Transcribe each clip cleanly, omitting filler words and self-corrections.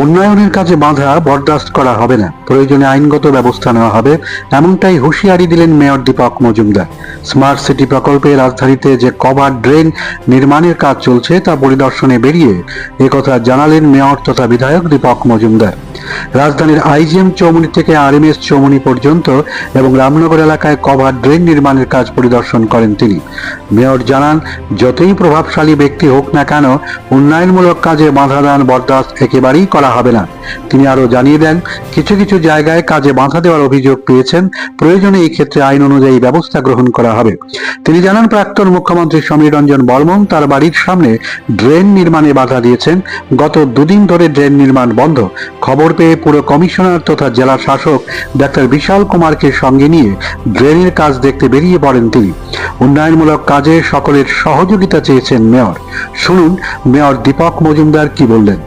উন্নয়নের কাজে বাধা বরদাস্ত করা হবে না, প্রয়োজনে আইনগত ব্যবস্থা নেওয়া হবে, এমনটাই হুঁশিয়ারি দিলেন mayor Dipak Majumdar. Smart city প্রকল্পে রাজধানীতে যে কভার ড্রেন নির্মাণের কাজ চলছে তা পরিদর্শনে বেরিয়ে একথা জানালেন মেয়র তথা বিধায়ক দীপক মজুমদার। রাজধানীর আইজিএম চৌমুহনী থেকে আরএমএস চৌমুহনী পর্যন্ত এবং রামনগর এলাকায় কভার ড্রেন নির্মাণের কাজ পরিদর্শন করেন তিনি। মেয়র জানান, যতই প্রভাবশালী ব্যক্তি হোক না কেন, উন্নয়নমূলক কাজে বাধা দান বরদাস্ত একেবারেই করা হবে না। তিনি আরো জানিয়ে দেন, কিছু কিছু জায়গায় কাজে বাধা দেওয়ার অভিযোগ পেয়েছেন, প্রয়োজনে এই ক্ষেত্রে আইন অনুযায়ী ব্যবস্থা গ্রহণ করা হবে। তিনি জানান, প্রাক্তন মুখ্যমন্ত্রী সমীর রঞ্জন বর্মন তার বাড়ির সামনে ড্রেন নির্মাণে বাধা দিয়েছেন। গত দুদিন ধরে ড্রেন নির্মাণ বন্ধ। খবর পেয়ে পুর কমিশনার তথা জেলা শাসক ডাক্তার বিশাল কুমারকে সঙ্গে নিয়ে ড্রেনের কাজ দেখতে বেরিয়ে পড়েন তিনি। উন্নয়নমূলক কাজে সকলের সহযোগিতা চেয়েছেন মেয়র। শুনুন মেয়র দীপক মজুমদার কি বললেন।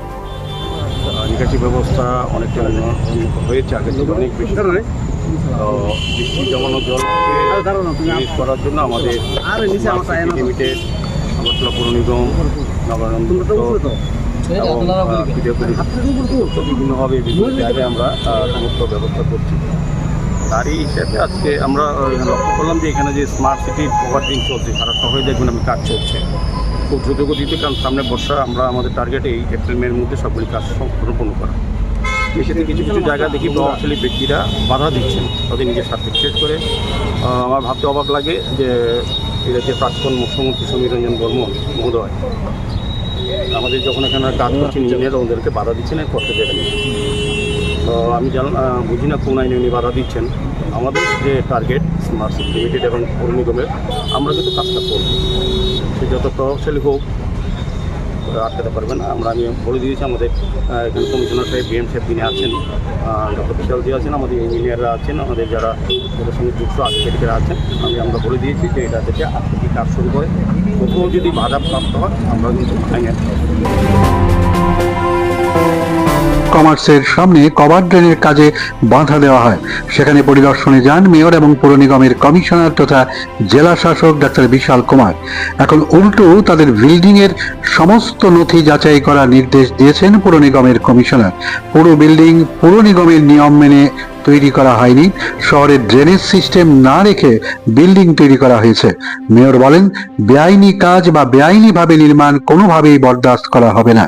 নিকাশি ব্যবস্থা অনেকটা উন্নত হয়েছে, আগে থেকে অনেক বেশি। বৃষ্টি জমানো জলকে রিলিজ করার জন্য আমাদের লিমিটেড, আগরতলা পৌর নিগম, নগরায়ণ এবং বিভিন্নভাবে বিভিন্ন জায়গায় আমরা সমস্ত ব্যবস্থা করছি। তারই হিসাবে আজকে আমরা লক্ষ্য করলাম যে এখানে যে স্মার্ট সিটি ওভারডিং চলছে, সারা শহরে দেখবেন আমি কাজ চলছে খুব দ্রুতগতিতে, কারণ সামনে বর্ষা। আমরা আমাদের টার্গেট এই এপ্রিল মের মধ্যে সবগুলি কাজ সম্পূর্ণ করা। সেক্ষেত্রে কিছু কিছু জায়গা দেখি প্রভাবশালী ব্যক্তিরা বাধা দিচ্ছেন তাদের নিজের স্বার্থে। বিশেষ করে আমার ভাবতে অবাক লাগে যে এটা যে প্রাক্তন মুখ্যমন্ত্রী সমীর রঞ্জন বর্মন মহোদয় আমাদের যখন এখানে কাজ করছেন ইঞ্জিনিয়ার, ওদেরকে বাধা দিচ্ছেন করতে দেবেন। তো আমি বুঝি না কোন আইনে উনি বাধা দিচ্ছেন। আমাদের যে টার্গেট স্মার্ট সিটি লিমিটেড এবং পৌর নিগমের, আমরা কিন্তু কাজটা করব। সে যত প্রভাবশালী হোক আটকাতে পারবে না। আমি বলে দিয়েছি, আমাদের এখানে কমিশনার সাহেব, বিএম সাহেব তিনি আছেন, ডক্টর বিশালজি আছেন, আমাদের ইঞ্জিনিয়াররা আছেন, আমাদের যারা ওদের সঙ্গে যুক্ত আধিকারিকরা আছেন। আমরা বলে দিয়েছি যে এটা থেকে আজকে কি কাজ শুরু করে, তবুও যদি বাধা প্রাপ্ত হয় আমরা কিন্তু আইনের কমার্সের সামনে কভার ড্রেনের কাজে বাধা দেওয়া হয়। সেখানে পরিদর্শনে যান মেয়র এবং পৌর নিগমের কমিশনার তথা জেলা শাসক ডাক্তার বিশাল কুমার। এখন উল্টো তাদের বিল্ডিং এর সমস্ত নথি যাচাই করার নির্দেশ দিয়েছেন পৌর নিগমের কমিশনার। পুরো বিল্ডিং পৌর নিগমের নিয়ম মেনে তৈরি করা হয়নি, শহরের ড্রেনেজ সিস্টেম না রেখে বিল্ডিং তৈরি করা হয়েছে। মেয়র বলেন, বেআইনি কাজ বা বেআইনিভাবে নির্মাণ কোনোভাবেই বরদাস্ত করা হবে না।